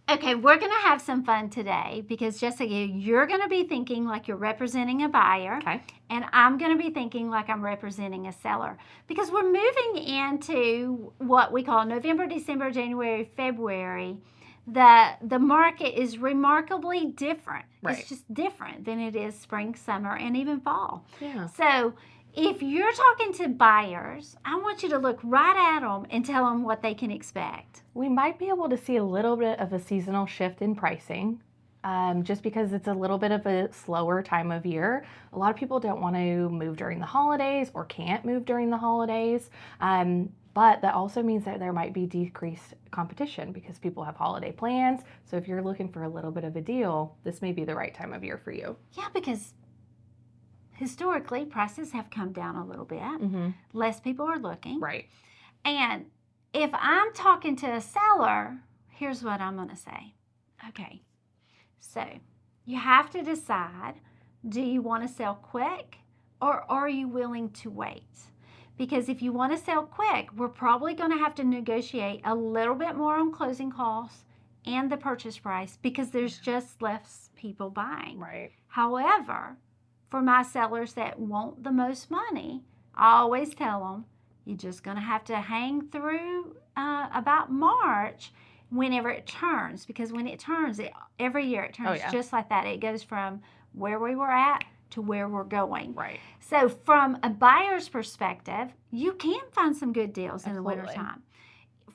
Okay, we're going to have some fun today because, Jessica, you're going to be thinking like you're representing a buyer. Okay. And I'm going to be thinking like I'm representing a seller because we're moving into what we call November, December, January, February. The market is remarkably different. Right. It's just different than it is spring, summer, and even fall. Yeah. So if you're talking to buyers, I want you to look right at them and tell them what they can expect. We might be able to see a little bit of a seasonal shift in pricing. Just because it's a little bit of a slower time of year. A lot of people don't want to move during the holidays or can't move during the holidays. But that also means that there might be decreased competition because people have holiday plans. So if you're looking for a little bit of a deal, this may be the right time of year for you. Yeah, because historically, prices have come down a little bit. Mm-hmm. Less people are looking. Right. And if I'm talking to a seller, here's what I'm going to say. Okay, so you have to decide, do you want to sell quick or are you willing to wait? Because if you want to sell quick, we're probably going to have to negotiate a little bit more on closing costs and the purchase price because there's just less people buying. Right. However, for my sellers that want the most money, I always tell them, you're just going to have to hang through about March whenever it turns. Because when it turns, every year it turns just like that. It goes from where we were at to where we're going. Right. So from a buyer's perspective, you can find some good deals in the wintertime.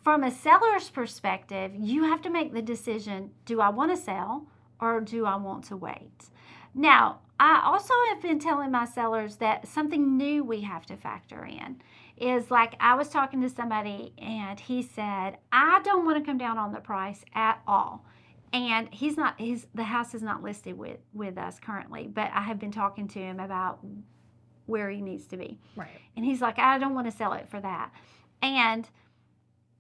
From a seller's perspective, you have to make the decision, do I want to sell or do I want to wait? Now, I also have been telling my sellers that something new we have to factor in is like I was talking to somebody and he said, I don't want to come down on the price at all. And the house is not listed with us currently, but I have been talking to him about where he needs to be. Right. And he's like, I don't want to sell it for that. And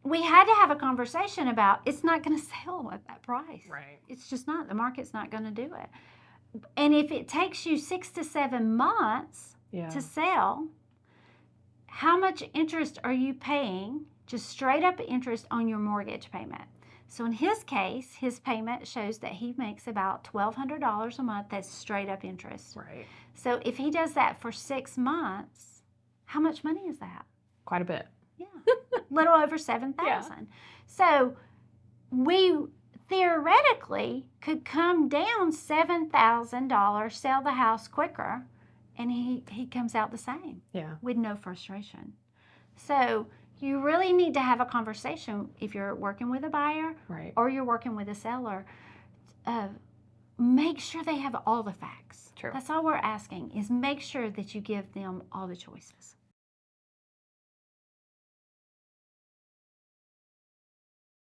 we had to have a conversation about it's not going to sell at that price. Right. It's just not. The market's not going to do it. And if it takes you 6 to 7 months to sell, how much interest are you paying, just straight up interest on your mortgage payment? So in his case, his payment shows that he makes about $1,200 a month. That's straight up interest. Right. So if he does that for 6 months, how much money is that? Quite a bit. Yeah, a little over $7,000. Yeah. So we theoretically could come down $7,000, sell the house quicker, and he comes out the same. Yeah. With no frustration. So you really need to have a conversation if you're working with a buyer or you're working with a seller. Make sure they have all the facts. True. That's all we're asking is make sure that you give them all the choices.